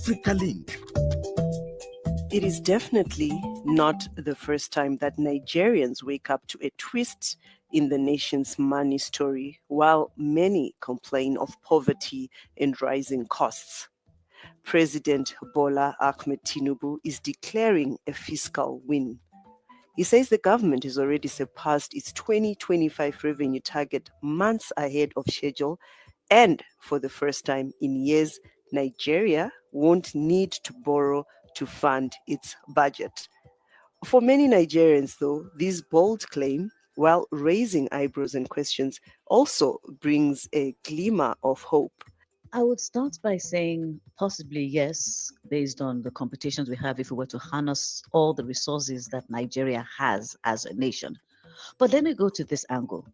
Africa Link. It is definitely not the first time that Nigerians wake up to a twist in the nation's money story, while many complain of poverty and rising costs. President Bola Ahmed Tinubu is declaring a fiscal win. He says the government has already surpassed its 2025 revenue target months ahead of schedule, and for the first time in years, Nigeria won't need to borrow to fund its budget. For many Nigerians, though, this bold claim, while raising eyebrows and questions, also brings a glimmer of hope. I would start by saying possibly yes, based on the computations we have, if we were to harness all the resources that Nigeria has as a nation. But let me go to this angle.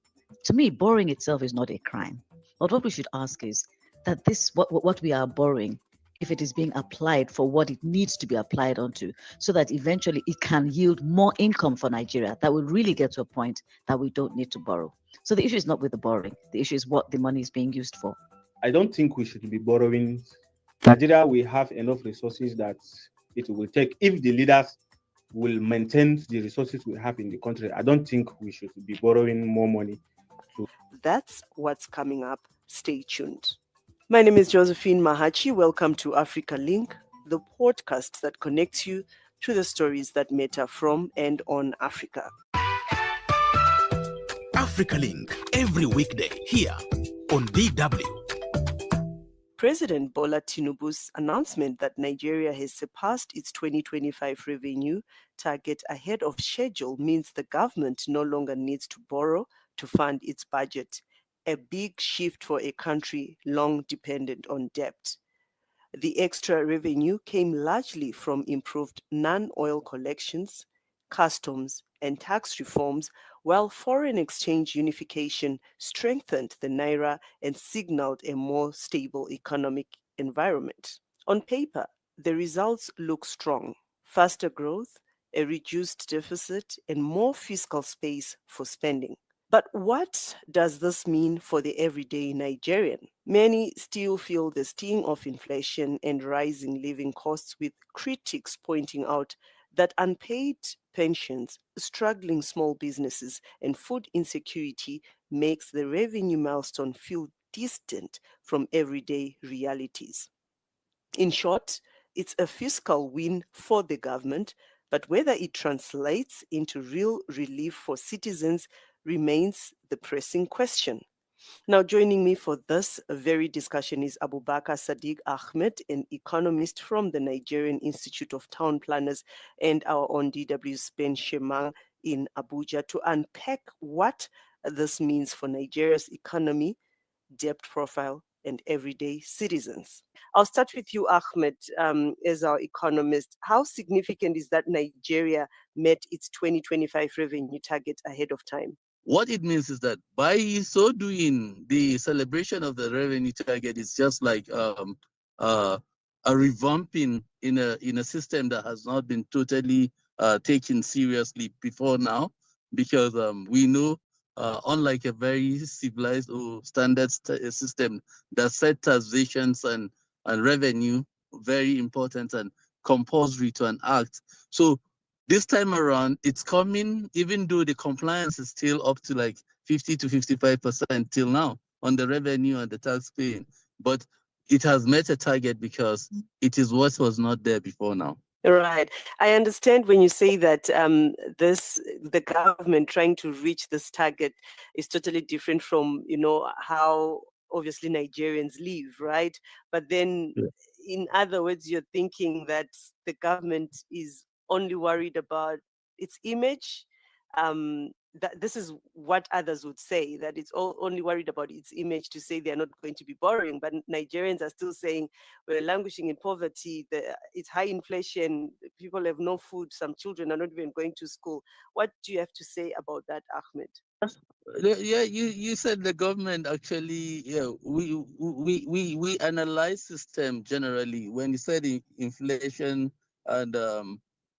To me, borrowing itself is not a crime. But what we should ask is that what we are borrowing, if it is being applied for what it needs to be applied onto, so that eventually it can yield more income for Nigeria, that will really get to a point that we don't need to borrow. So the issue is not with the borrowing. The issue is what the money is being used for. I don't think we should be borrowing. Nigeria will have enough resources that it will take. If the leaders will maintain the resources we have in the country, I don't think we should be borrowing more money. That's what's coming up. Stay tuned. My name is Josey Mahachi. Welcome to Africa Link, the podcast that connects you to the stories that matter from and on Africa. Africa Link, every weekday here on DW. President Bola Tinubu's announcement that Nigeria has surpassed its 2025 revenue target ahead of schedule means the government no longer needs to borrow to fund its budget, a big shift for a country long dependent on debt. The extra revenue came largely from improved non-oil collections, customs, and tax reforms, while foreign exchange unification strengthened the naira and signaled a more stable economic environment. On paper, the results look strong: faster growth, a reduced deficit, and more fiscal space for spending. But what does this mean for the everyday Nigerian? Many still feel the sting of inflation and rising living costs, with critics pointing out that unpaid pensions, struggling small businesses, and food insecurity makes the revenue milestone feel distant from everyday realities. In short, it's a fiscal win for the government, but whether it translates into real relief for citizens remains the pressing question. Now, joining me for this very discussion is Abubakar Sadiq Ahmed, an economist from the Nigerian Institute of Town Planners, and our own DW's Ben Shemang in Abuja to unpack what this means for Nigeria's economy, debt profile, and everyday citizens. I'll start with you, Ahmed, as our economist. How significant is that Nigeria met its 2025 revenue target ahead of time? What it means is that by so doing, the celebration of the revenue target is just like a revamping in a system that has not been totally taken seriously before now, because we know, unlike a very civilized or standard system that set taxations and revenue very important and compulsory to an act. So this time around, it's coming, even though the compliance is still up to like 50 to 55% till now on the revenue and the tax paying. But it has met a target because it is what was not there before now. Right. I understand when you say that the government trying to reach this target is totally different from, how obviously Nigerians live, right? But then, in other words, you're thinking that the government is only worried about its image. That this is what others would say, that it's only worried about its image to say they're not going to be borrowing. But Nigerians are still saying we're languishing in poverty, it's high inflation, people have no food, some children are not even going to school. What do you have to say about that, Ahmed? Yeah, you said the government actually, we analyze system generally. When you said inflation and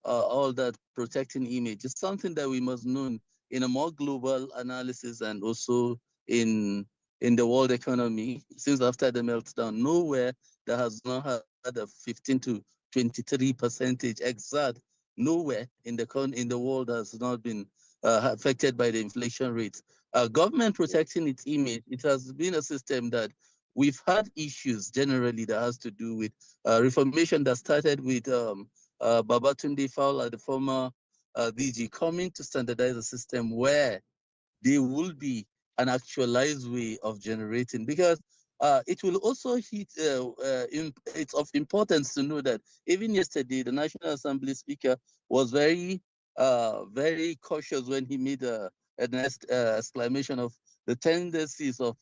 all that protecting image, it's something that we must know in a more global analysis, and also in the world economy. Since after the meltdown, nowhere that has not had a 15 to 23% exact. Nowhere in the world has not been affected by the inflation rate. Government protecting its image, it has been a system that we've had issues generally that has to do with reformation that started with Babatunde Fowler, the former DG, coming to standardize a system where there will be an actualized way of generating, because it will also hit, it's of importance to know that even yesterday, the National Assembly Speaker was very cautious when he made an exclamation of the tendencies of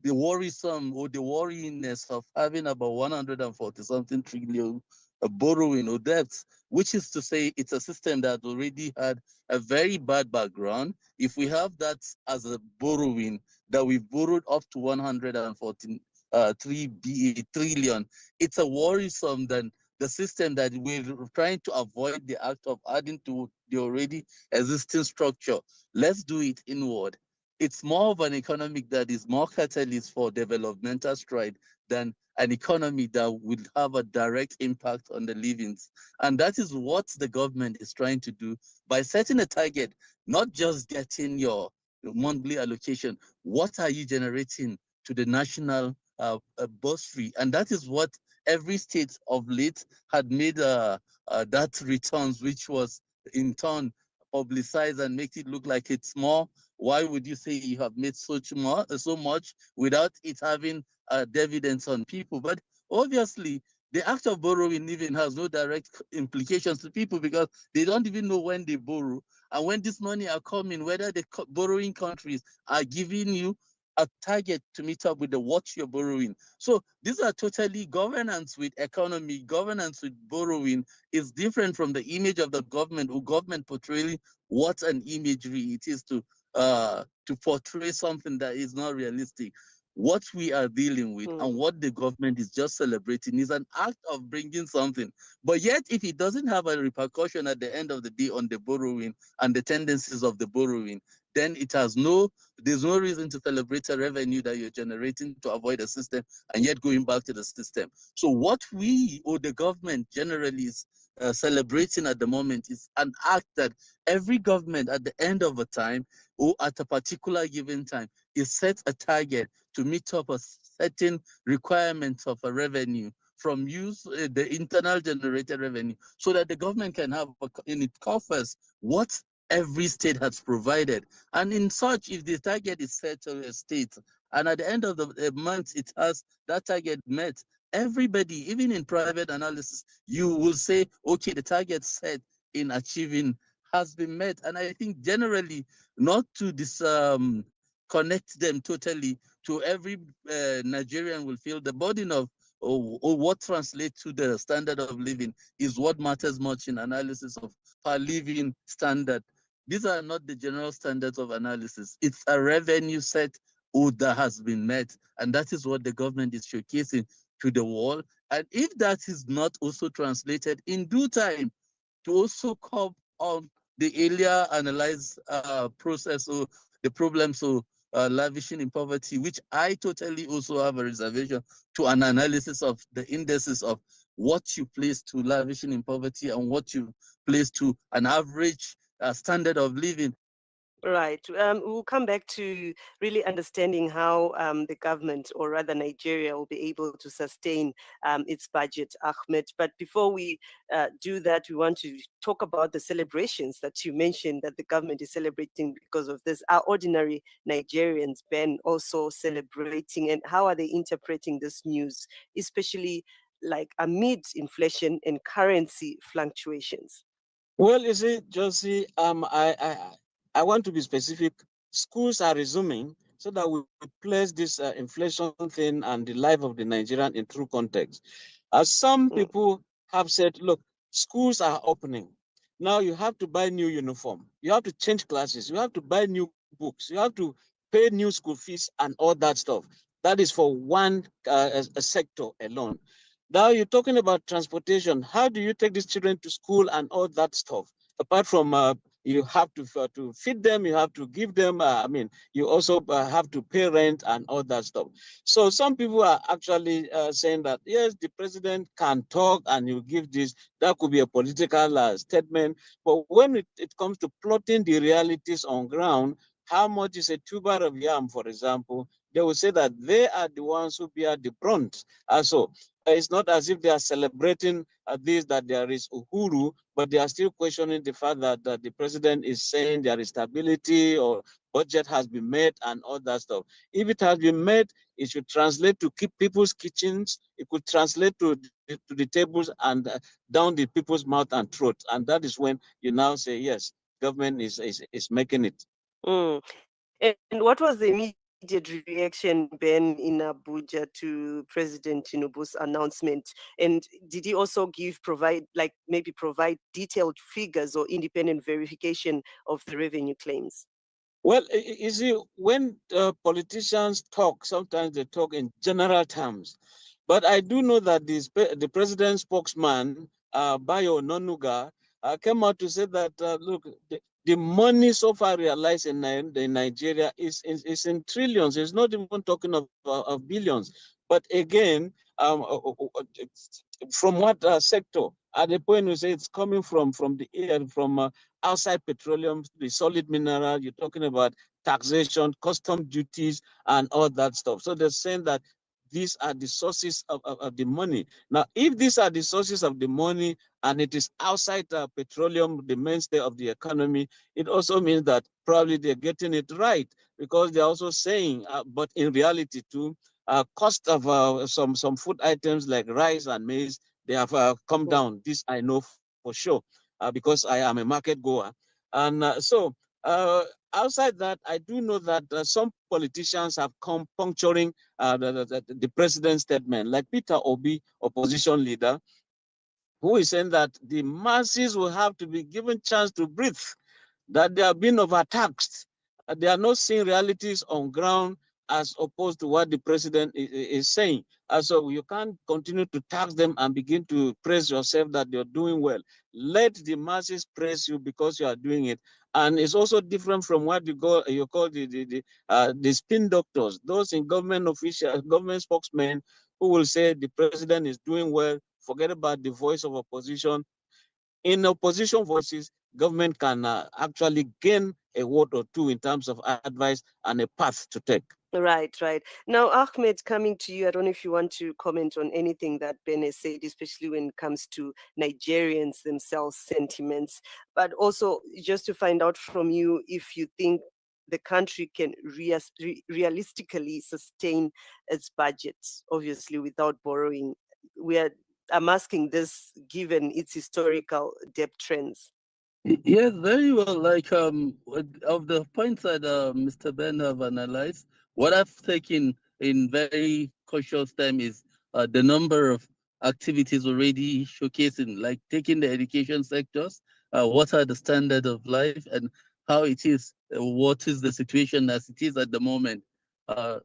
the worrisome or the worryingness of having about 140 something trillion borrowing or debts, which is to say it's a system that already had a very bad background. If we have that as a borrowing, that we've borrowed up to 143 trillion, it's a worrisome than the system that we're trying to avoid the act of adding to the already existing structure. Let's do it inward. It's more of an economic that is more catalyst for developmental stride than an economy that will have a direct impact on the livings. And that is what the government is trying to do by setting a target, not just getting your monthly allocation. What are you generating to the national bursary? And that is what every state of late had made that returns, which was in turn publicized and make it look like it's more. Why would you say you have made so much without it having dividends on people? But obviously, the act of borrowing even has no direct implications to people because they don't even know when they borrow. And when this money are coming, whether the borrowing countries are giving you a target to meet up with the what you're borrowing. So these are totally governance with economy, governance with borrowing is different from the image of the government or government portraying what an imagery it is to portray something that is not realistic. What we are dealing with and what the government is just celebrating is an act of bringing something. But yet, if it doesn't have a repercussion at the end of the day on the borrowing and the tendencies of the borrowing, then there's no reason to celebrate a revenue that you're generating to avoid a system and yet going back to the system. So what we or the government generally is celebrating at the moment is an act that every government at the end of a time or at a particular given time is set a target to meet up a certain requirements of a revenue from the internal generated revenue, so that the government can have in its coffers what every state has provided. And in such, if the target is set to a state, and at the end of the month it has that target met, everybody, even in private analysis, you will say, okay, the target set in achieving has been met. And I think generally, not to connect them totally to every Nigerian will feel the burden of or what translates to the standard of living is what matters much in analysis of per living standard. These are not the general standards of analysis. It's a revenue set that has been met. And that is what the government is showcasing to the world. And if that is not also translated in due time to also come on the earlier analyze process or the problems of lavishing in poverty, which I totally also have a reservation to an analysis of the indices of what you place to lavishing in poverty and what you place to an average standard of living. Right. We'll come back to really understanding how the government, or rather Nigeria, will be able to sustain its budget, Ahmed. But before we do that, we want to talk about the celebrations that you mentioned that the government is celebrating because of this. Are ordinary Nigerians, Ben, also celebrating? And how are they interpreting this news, especially like amid inflation and currency fluctuations? Well, you see, Josie, I want to be specific. Schools are resuming so that we place this inflation thing and the life of the Nigerian in true context. As some people have said, look, schools are opening. Now you have to buy new uniform. You have to change classes. You have to buy new books. You have to pay new school fees and all that stuff. That is for one a sector alone. Now you're talking about transportation. How do you take these children to school and all that stuff? Apart from you have to feed them, you have to give them, I mean, you also have to pay rent and all that stuff. So some people are actually saying that, yes, the president can talk and you give this, that could be a political statement. But when it comes to plotting the realities on ground, how much is a tuber of yam, for example, they will say that they are the ones who bear the brunt. So it's not as if they are celebrating this, that there is uhuru, but they are still questioning the fact that the president is saying there is stability or budget has been met and all that stuff. If it has been met, it should translate to keep people's kitchens. It could translate to the tables and down the people's mouth and throat. And that is when you now say, yes, government is making it. Mm. And what was the immediate reaction, Ben, in Abuja to President Tinubu's announcement? And did he also provide detailed figures or independent verification of the revenue claims? Well, you see, when politicians talk, sometimes they talk in general terms. But I do know that the president's spokesman, Bayo Nonuga, came out to say that, look, the money so far realized in Nigeria is in trillions. It's not even talking of billions. But again, from what sector? At the point we say it's coming from the air, from outside petroleum, the solid mineral. You're talking about taxation, custom duties, and all that stuff. So they're saying that these are the sources of the money. Now, if these are the sources of the money and it is outside petroleum, the mainstay of the economy, it also means that probably they're getting it right, because they're also saying, but in reality too, cost of some food items like rice and maize, they have come down. This I know for sure, because I am a market goer. And so outside that, I do know that some politicians have come puncturing the president's statement, like Peter Obi, opposition leader, who is saying that the masses will have to be given chance to breathe, that they are being overtaxed. They are not seeing realities on ground as opposed to what the president is saying. So you can't continue to tax them and begin to praise yourself that you're doing well. Let the masses praise you because you are doing it. And it's also different from what you call the spin doctors, those in government officials, government spokesmen, who will say the president is doing well, forget about the voice of opposition. In opposition voices, government can actually gain a word or two in terms of advice and a path to take. Right. Now, Ahmed, coming to you, I don't know if you want to comment on anything that Ben has said, especially when it comes to Nigerians themselves' sentiments, but also just to find out from you if you think the country can realistically sustain its budget, obviously without borrowing. I'm asking this given its historical debt trends. Yes, very well. Like of the points that Mr. Ben have analyzed, what I've taken in very cautious time is the number of activities already showcasing, like taking the education sectors, what are the standard of life and how it is, what is the situation as it is at the moment.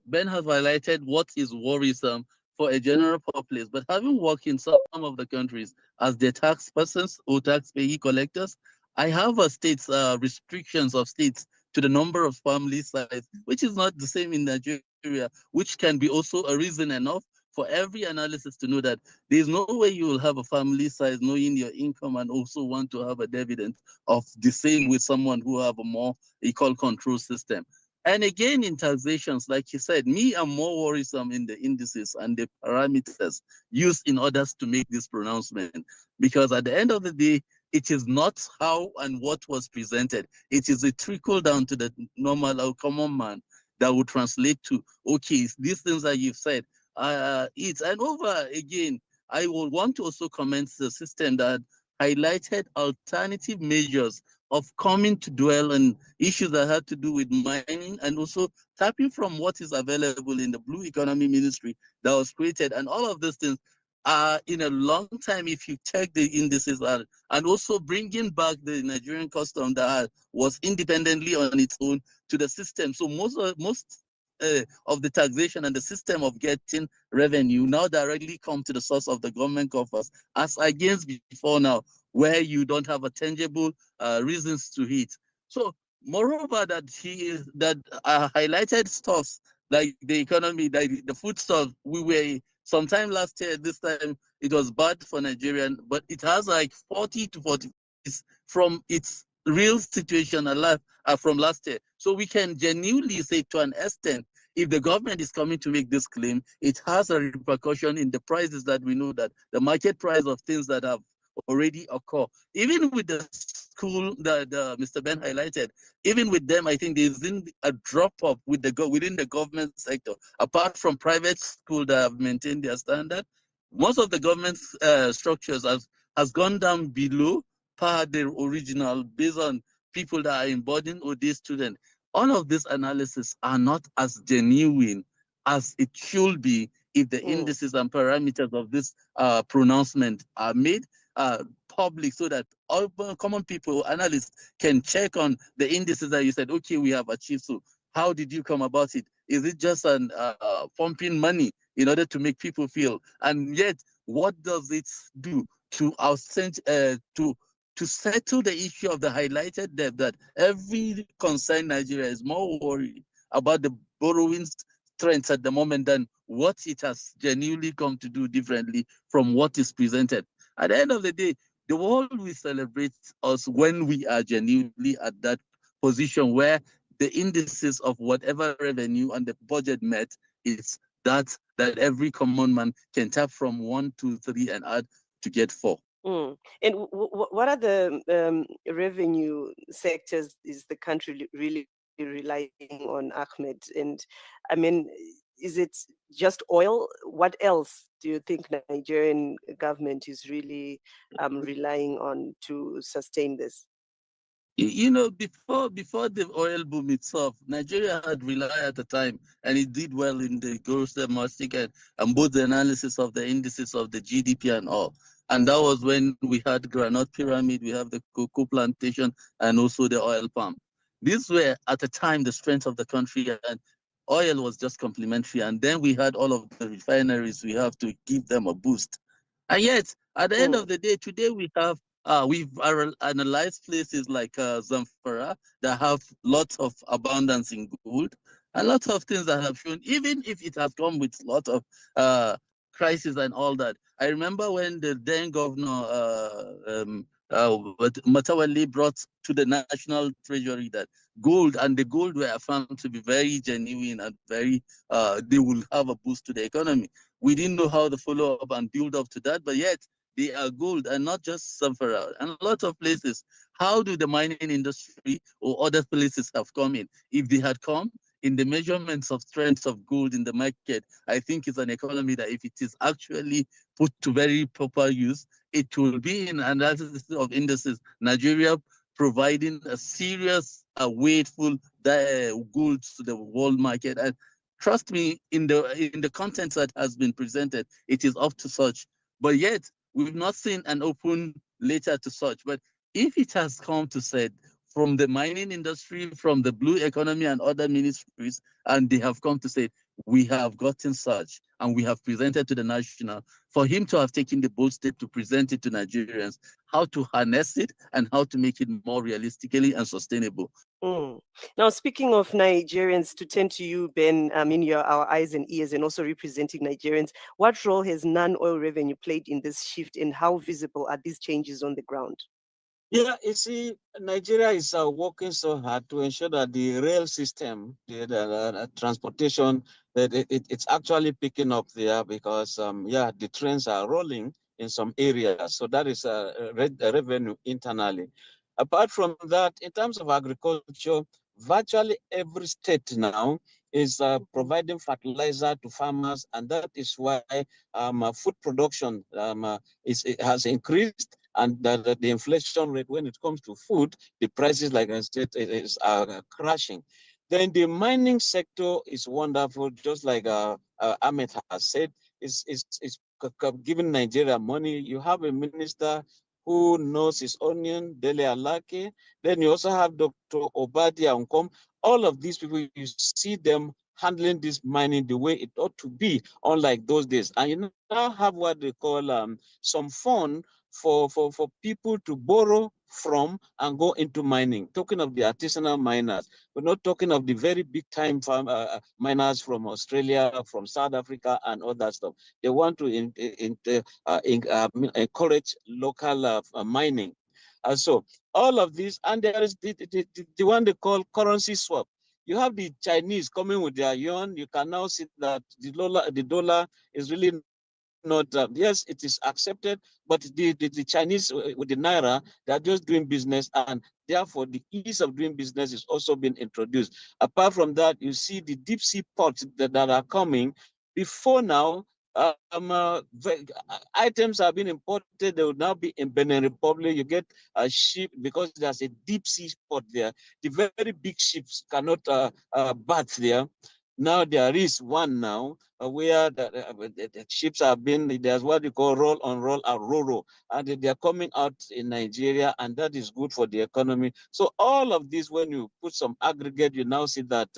Ben has highlighted what is worrisome for a general populace, but having worked in some of the countries as the tax persons or tax payee collectors, I have a state's restrictions of states to the number of family size, which is not the same in Nigeria, which can be also a reason enough for every analysis to know that there's no way you will have a family size knowing your income and also want to have a dividend of the same with someone who have a more equal control system. And again, in taxations, like you said, me, I'm more worrisome in the indices and the parameters used in order to make this pronouncement. Because at the end of the day, it is not how and what was presented. It is a trickle down to the normal or common man that would translate to, okay, these things that you've said, it's and over again. I will want to also comment the system that highlighted alternative measures of coming to dwell on issues that had to do with mining and also tapping from what is available in the Blue Economy Ministry that was created. And all of these things are in a long time, if you check the indices, and also bringing back the Nigerian custom that was independently on its own to the system. So most of the taxation and the system of getting revenue now directly come to the source of the government coffers, as against before now, where you don't have a tangible reasons to hit. So moreover, that highlighted stuffs like the economy, like the food stuff, we were sometime last year, this time it was bad for Nigerian, but it has like 40 to 40 from its real situation alive from last year. So we can genuinely say to an extent, if the government is coming to make this claim, it has a repercussion in the prices that we know that the market price of things that have already occurred. Even with the school that Mr. Ben highlighted, even with them, I think there's been a drop off within the government sector. Apart from private schools that have maintained their standard, most of the government structures has gone down below par the original based on people that are embodying OD students. All of these analysis are not as genuine as it should be if the indices and parameters of this pronouncement are made public, so that all common people, analysts, can check on the indices that you said, okay, we have achieved. So how did you come about it? Is it just an pumping money in order to make people feel? And yet, what does it do to our to settle the issue of the highlighted debt, that every concerned Nigeria is more worried about the borrowing trends at the moment than what it has genuinely come to do differently from what is presented. At the end of the day, the world will celebrate us when we are genuinely at that position where the indices of whatever revenue and the budget met is that every common man can tap from 1, 2, 3 and add to get 4. And what are the revenue sectors is the country really relying on, Ahmed? And I mean, is it just oil? What else do you think Nigerian government is really relying on to sustain this? You know, before the oil boom itself, Nigeria had relied at the time, and it did well in the gross domestic and both the analysis of the indices of the GDP and all. And that was when we had granite pyramid, we have the cocoa plantation, and also the oil palm. These were at the time the strength of the country, and oil was just complementary. And then we had all of the refineries. We have to give them a boost. And yet, at the end of the day, today we've analyzed places like Zamfara that have lots of abundance in gold, and lots of things that have shown, even if it has come with lots of crisis and all that. I remember when the then governor Matawali brought to the national treasury that gold, and the gold were found to be very genuine and very they will have a boost to the economy. We didn't know how to follow up and build up to that, but yet they are gold, and not just Zamfara and a lot of places. How do the mining industry or other places have come in? If they had come in the measurements of strengths of gold in the market, I think it's an economy that if it is actually put to very proper use, it will be in analysis of indices. Nigeria providing a serious, weightful goods to the world market. And trust me, in the content that has been presented, it is up to such. But yet, we've not seen an open letter to such. But if it has come to said from the mining industry, from the blue economy and other ministries, and they have come to say, we have gotten such, and we have presented to the national, for him to have taken the bold step to present it to Nigerians, how to harness it and how to make it more realistically and sustainable. Now, speaking of Nigerians, to turn to you, Ben, I mean, you're our eyes and ears and also representing Nigerians. What role has non-oil revenue played in this shift, and how visible are these changes on the ground? Yeah, you see, Nigeria is working so hard to ensure that the rail system, the transportation, that it's actually picking up there because, the trains are rolling in some areas. So that is a revenue internally. Apart from that, in terms of agriculture, virtually every state now is providing fertilizer to farmers, and that is why food production it has increased, and the inflation rate when it comes to food, the prices, like I said, is crashing. Then the mining sector is wonderful, just like Ahmed has said, it's giving Nigeria money. You have a minister who knows his onion, Dele Alake. Then you also have Dr. Obadia Nkom. All of these people, you see them handling this mining the way it ought to be, unlike those days. And you now have what they call some fund for people to borrow from and go into mining. Talking of the artisanal miners, we're not talking of the very big time miners from Australia, from South Africa, and all that stuff. They want to encourage local mining. So all of this, and there is the one they call currency swap. You have the Chinese coming with their yuan. You can now see that the dollar is really not, yes, it is accepted, but the Chinese with the Naira, they are just doing business, and therefore the ease of doing business is also being introduced. Apart from that, you see the deep sea ports that are coming. Before now, items have been imported, they will now be in Benin Republic. You get a ship, because there's a deep sea port there. The very big ships cannot berth there. Now there is one now where the ships have been, there's what you call roll on roll out, RoRo, and they are coming out in Nigeria, and that is good for the economy. So all of this, when you put some aggregate, you now see that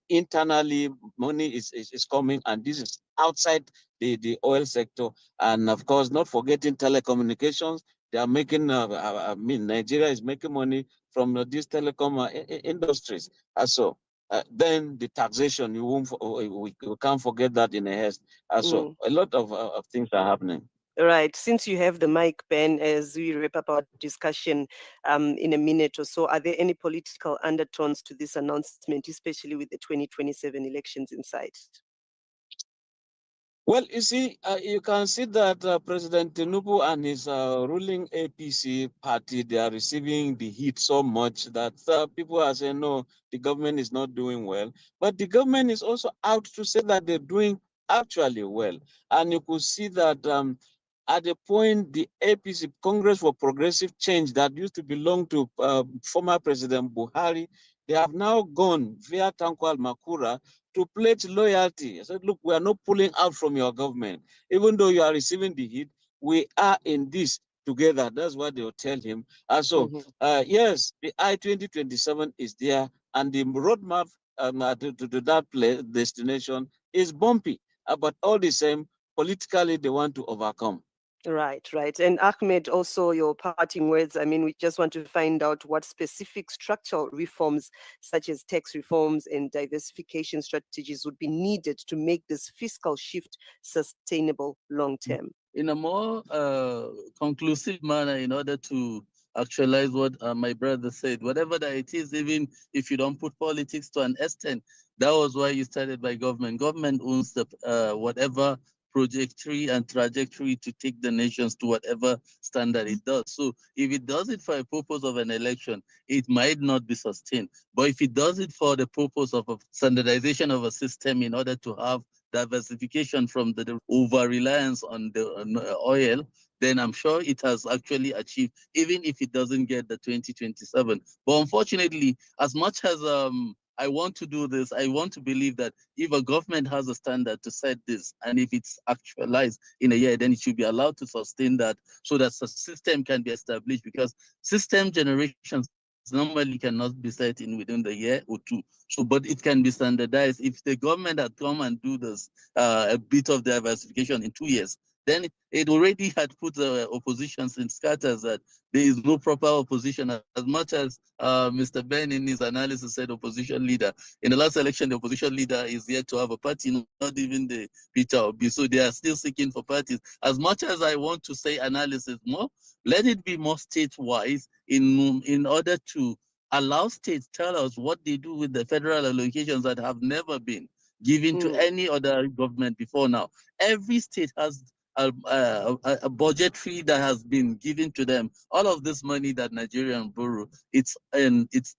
internally money is coming, and this is outside the oil sector. And of course, not forgetting telecommunications. They are making, Nigeria is making money from these telecom industries. So then the taxation, we can't forget that in a haste. So a lot of things are happening. Right. Since you have the mic, Ben, as we wrap up our discussion in a minute or so, are there any political undertones to this announcement, especially with the 2027 elections in sight? Well, you see, you can see that President Tinubu and his ruling APC party, they are receiving the heat so much that people are saying, no, the government is not doing well. But the government is also out to say that they're doing actually well. And you could see that at the point, the APC, Congress for Progressive Change, that used to belong to former President Buhari, they have now gone via Tankwal Makura to pledge loyalty. I said, look, we are not pulling out from your government. Even though you are receiving the heat, we are in this together. That's what they will tell him. So, yes, the I-2027 is there, and the roadmap to that destination is bumpy. But all the same, politically, they want to overcome. Right. And Ahmed, also your parting words. I mean, we just want to find out what specific structural reforms, such as tax reforms and diversification strategies, would be needed to make this fiscal shift sustainable long term. In a more conclusive manner, in order to actualize what my brother said, whatever that it is, even if you don't put politics to an extent, that was why you started by government. Government owns the whatever trajectory to take the nations to whatever standard it does. So if it does it for a purpose of an election, it might not be sustained. But if it does it for the purpose of a standardization of a system in order to have diversification from the over-reliance on the oil, then I'm sure it has actually achieved, even if it doesn't get the 2027. But unfortunately, as much as I want to do this, I want to believe that if a government has a standard to set this, and if it's actualized in a year, then it should be allowed to sustain that so that the system can be established, because system generations normally cannot be set in within the year or two. So, but it can be standardized. If the government had come and do this, a bit of diversification in 2 years, then it already had put the oppositions in scatters that there is no proper opposition. As much as Mr. Ben in his analysis said opposition leader, in the last election, the opposition leader is yet to have a party, not even the Peter Obi. So they are still seeking for parties. As much as I want to say analysis more, let it be more state-wise in order to allow states tell us what they do with the federal allocations that have never been given to any other government before now. Every state has a budgetary that has been given to them. All of this money that Nigerians borrow, it's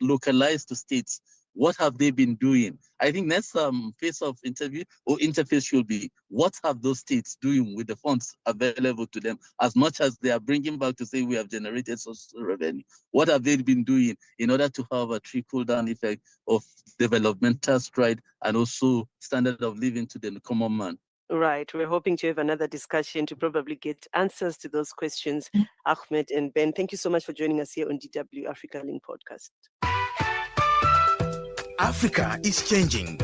localized to states. What have they been doing? I think next face-off interview or interface should be, what have those states doing with the funds available to them, as much as they are bringing back to say we have generated social revenue? What have they been doing in order to have a trickle-down effect of developmental stride and also standard of living to the common man? Right. We're hoping to have another discussion to probably get answers to those questions. Ahmed and Ben, thank you so much for joining us here on DW Africa Link podcast. Africa is changing.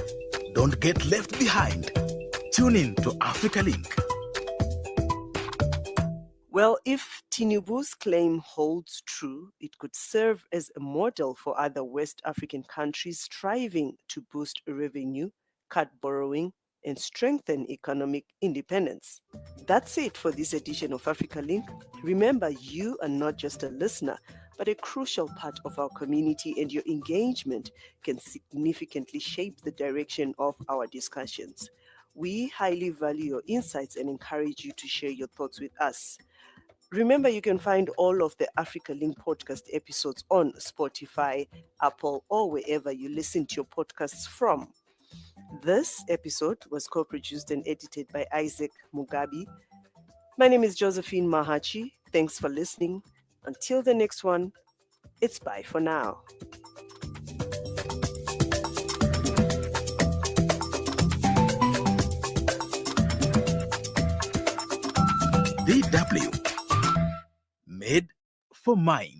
Don't get left behind. Tune in to Africa Link. Well, if Tinubu's claim holds true, it could serve as a model for other West African countries striving to boost revenue, cut borrowing, and strengthen economic independence. That's it for this edition of Africa Link. Remember, you are not just a listener, but a crucial part of our community, and your engagement can significantly shape the direction of our discussions. We highly value your insights and encourage you to share your thoughts with us. Remember, you can find all of the Africa Link podcast episodes on Spotify, Apple, or wherever you listen to your podcasts from. This episode was co-produced and edited by Isaac Mugabi. My name is Josephine Mahachi. Thanks for listening. Until the next one, it's bye for now. DW. Made for Mind.